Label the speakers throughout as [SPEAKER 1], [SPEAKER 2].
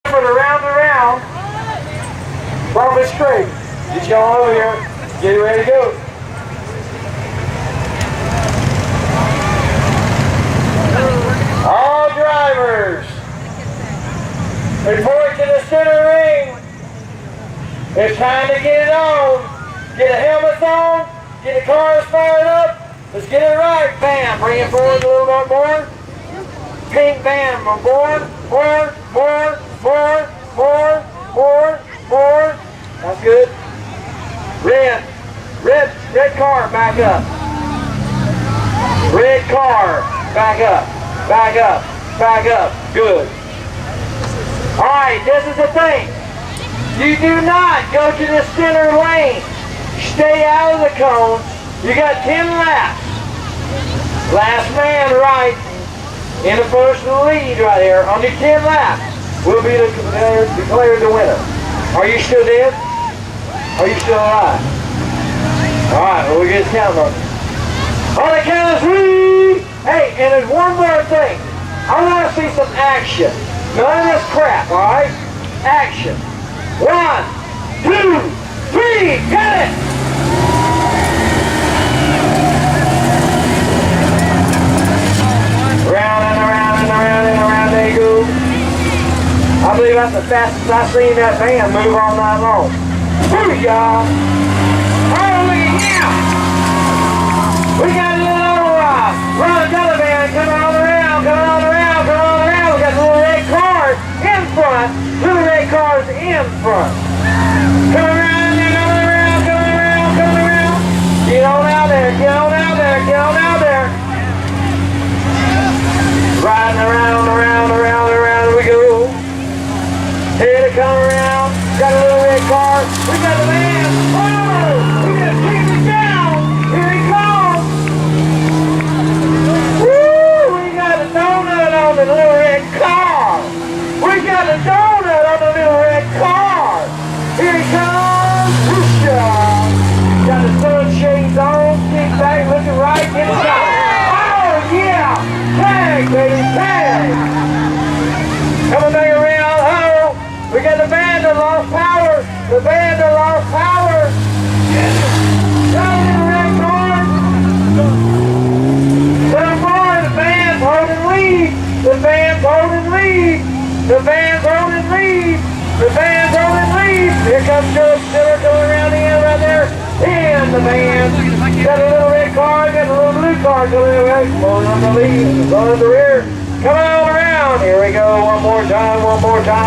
[SPEAKER 1] For the round and round. Bump it straight. Get y'all over here. Get ready to go. All drivers, report to the center ring. It's time to get it on. Get the helmets on. Get the cars fired up. Let's get it right. Bam. Bring it forward a little bit more. Pink band. More. That's good. Red car, back up. Red car, back up. Good. All right, this is the thing. You do not go to the center lane. Stay out of the cones. You got 10 laps. Last man right in the first lead right here. Only 10 laps will be declared the winner. Are you still dead? Are you still alive? All right, well, we get counting on you. On the count of 3. Hey, and there's one more thing. I want to see some action. None of this crap, all right? Action. 1, 2, 3, got it! Round and around they go. I believe that's the fastest I've seen that van move all night long. Booyah! Oh, look at him! We got a little another van coming on around. We got little red cars in front. Little red cars in front. Coming around. Get on out there. Riding around we go. Here they come around. Got a little red car. We got the van. Oh! We got to keep it down. Here he comes. Woo! We got a donut on the little red car. Here he comes. Whoosha. Got the sunshades on. Kick back, looking right. Get it down. Oh, yeah. Tag, baby, tag. Coming back around. Oh, we got the band that lost power. The red car. Some more. The band's holding lead. Here comes Joe Stiller going around the end right there. And the band. Got a little red car, got a little blue car going right. Blowing on the lead, blowing in the rear. Coming all around. Here we go. One more time.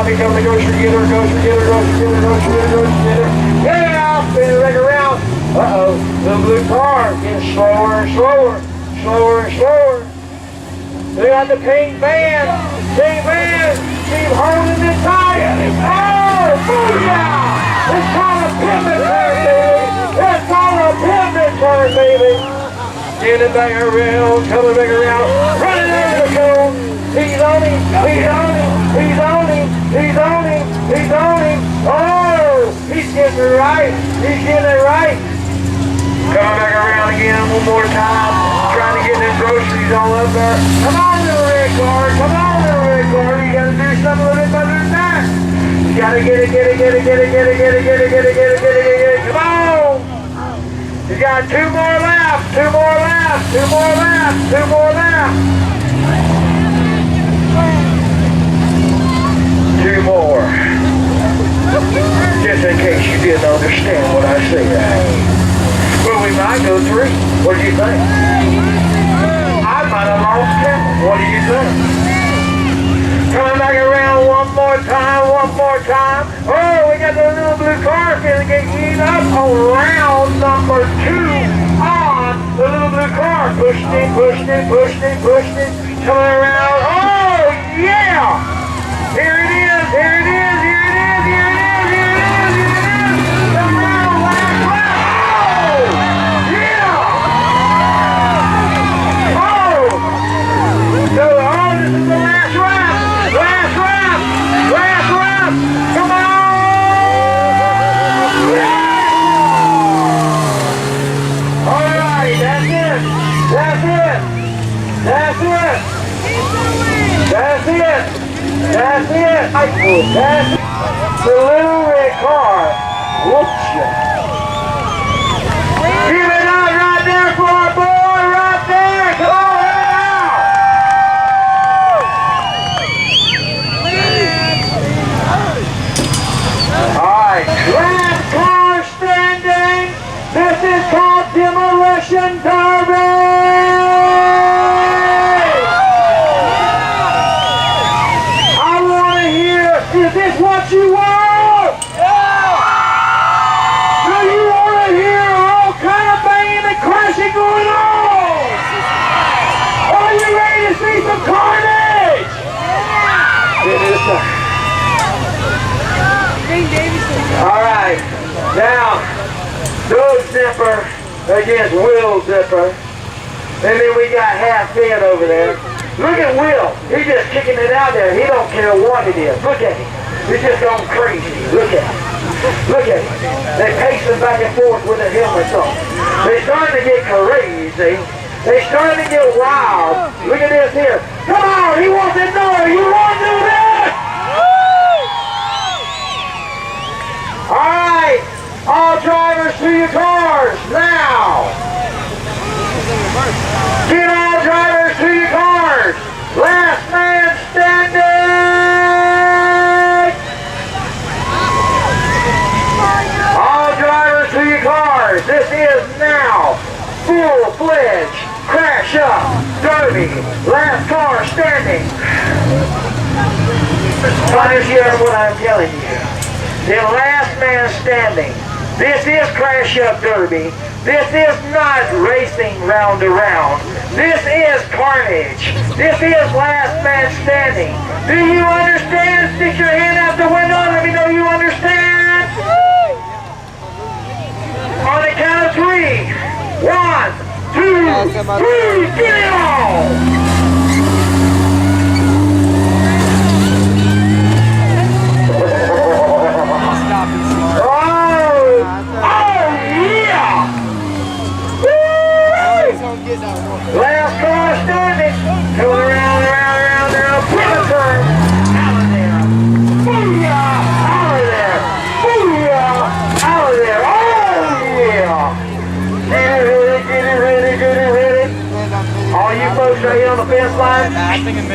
[SPEAKER 1] Here comes the grocery getter. Yeah, spin the wreck around. Uh-oh. Little blue car getting slower and slower. We got the pink band. Keep holding it tight. Oh, booyah! It's called a pivot turn, baby. Get it back around, coming back around, running over the cone. He's on him. Oh, he's getting it right. Coming back around again one more time. Trying to get his groceries all up there. Come on, little red car. You gotta do something a little bit better than that. You gotta get it. Come on. You got 2 more laps. 2 more. Just in case you didn't understand what I said. Well, we might go 3. What do you think? I might have lost count. What do you think? Coming back around one more time. Oh, we got the little blue car finna get eaten up on round number 2 on the little blue car. Pushing it. Coming around. Oh, yeah! Here it is. The round last lap. Oh, yeah! So, this is the last lap. Come on! All right, that's it. That's the little red car. Whoops. Give it up right there for our boy right there. Come on, Alright, last car standing. This is called Demolition Derby. I want to hear, is this what you want? Do you want to hear all kind of banging and crashing going on? Are you ready to see some carnage? Alright, now Doug Zipper against Will Zipper. And then we got Half Fed over there. Look at Will. He's just kicking it out there. He don't care what it is. Look at him. He's just going crazy. Look at him. Look at him. They're pacing back and forth with their helmets on. They're starting to get crazy. They're starting to get wild. Look at this here. Come on, he wants to know. You want to do this? Alright, all drivers to your cars now. Get all drivers to your cars. Last man standing. All drivers to your cars. This is now full-fledged crash up derby. Last car standing. Understand what I'm telling you. The last man standing. This is crash up derby. This is not racing round to round. This is carnage. This is last man standing. Do you understand? Stick your hand out the window and let me know you understand. On the count of 3. 1, 2, 3, get it on! Last car standing. Going around, now. Put the turn. Out of there. Booyah! Out of there. Booyah! Out of there. Oh, yeah. Get it ready. All you folks right here on the fence line,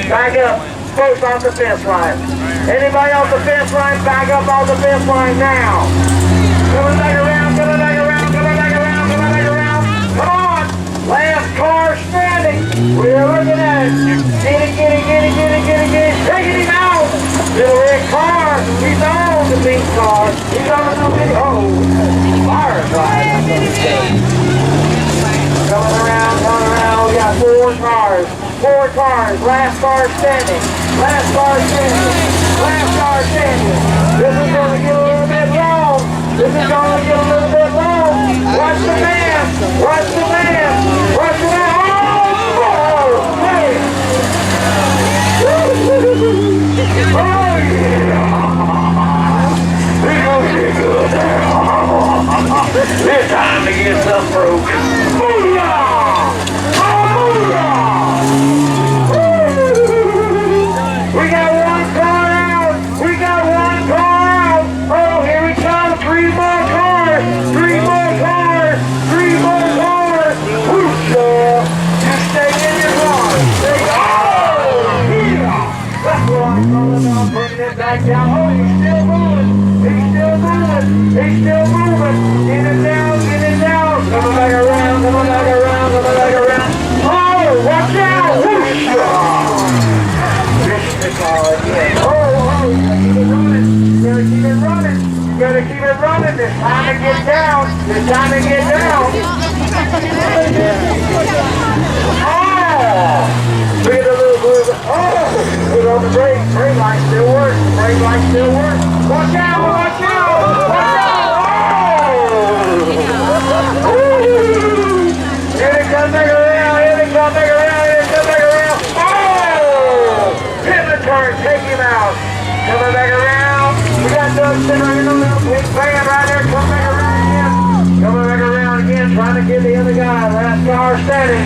[SPEAKER 1] back up. Folks off the fence line. Anybody off the fence line, back up off the fence line now. Coming back around. Come on. Last car standing. We're looking at it. Get it. Taking him out. Little red car. He's on the pink car. He's on the pink. Oh, firefly. Coming around. We got 4 cars. 4 cars. Last car standing. This is going to get a little bit long. Watch the man. Oh, man. Oh, yeah. It's time to get some broke. Booyah! We got 1 car out. Oh, here we come. 3 more cars. 3 more cars. Whoosh! You stay in your car. That's what I'm talking about. Bringing it back down. Oh, he's still moving. Get it down. Coming back around. Oh, watch out. Whoosh! This car again. Oh, you gotta keep it running. It's time to get down. Oh! Look at the little blue. Oh! Put on the brake. Brake light still works. Watch out! Oh! Here it comes back around. Oh! Hit the turn. Take him out. Coming back around. We got Doug sitting right in the little pink van right there. Coming back around again. Trying to get the other guy. Last car standing.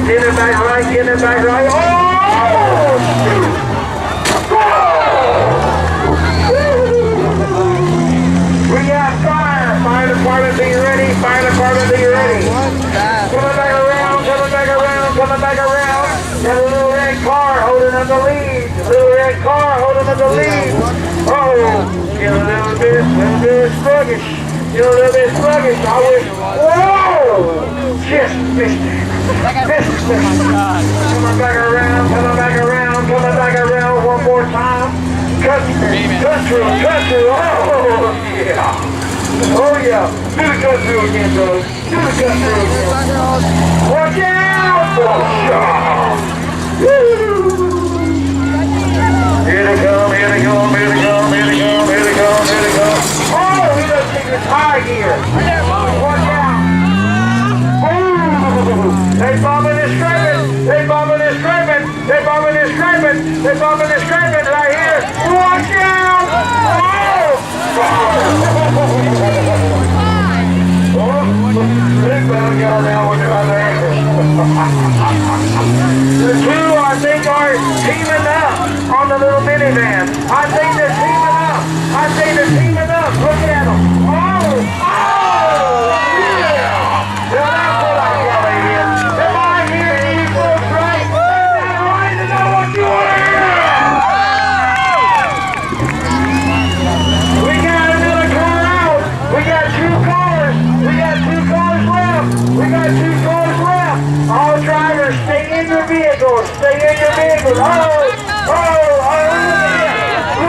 [SPEAKER 1] Get it back right. Oh! of the lead. Little red car holding of the lead. Oh, get a little bit sluggish. Get a little bit sluggish. I wish. Whoa! Just missed it. Missed it. Coming back around, coming back around, coming back around one more time. Cut through. Oh, yeah. Oh, yeah. Do the cut through again, bro. Do the cut through again. Watch out! Here they come, here they come, here they come, here they come, here they come, here they come. Oh, he doesn't take his high gear. Watch out. Ooh. They bombing and scraping. They bombing and scraping. They bombing and scraping. They bombing and scraping right here. Watch out. Big bad guy now with the other ankle. The two, I think, are teaming up on the little minivan. I think they're teaming up. I think they're teaming up. Look at them. Oh! Yeah! Now that's what I gotta hear. Am I hearing you folks right? Is that right? Is that what you want to hear? We got another car out. We got two cars. We got two cars left. We got two cars left. All drivers, stay in your vehicles. Stay in your vehicles. Oh, look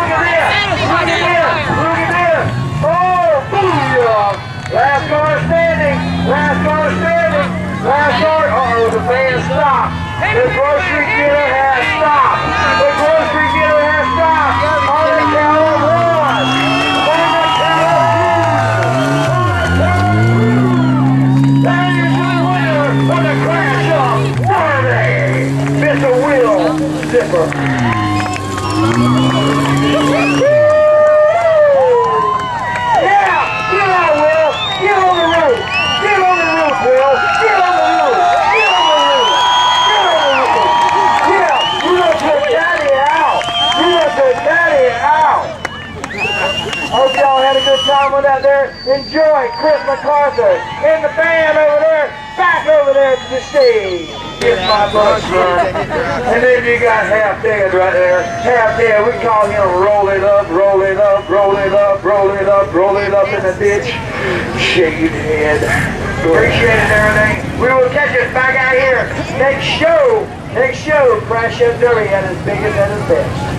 [SPEAKER 1] at this. Look at this. Look at this. Oh, booyah. Last car standing. Last car standing. Last car. Uh-oh, the van stopped. The grocery dealer has stopped. The grocery dealer has stopped. On the count of one. On the count of two. That is the winner of the crash of Friday. Mr. Will Zipper. Yeah, get out, Will. Get on the roof. Get on the roof, Will. Get on the roof. Get on the roof. Get on the roof. Yeah, you done took Daddy out. You done took Daddy out. Hope y'all had a good time with that there. Enjoy Chris MacArthur and the band over there. Back over there to the stage. It's my butt, son. And then you got Half Dead right there. Half Dead, we call him roll it up, roll it up, roll it up, roll it up, roll it up in the ditch. Shaved head. Appreciate it, everything. We will catch us back out here next show. Next show, Crash Show Derby at his biggest and his best.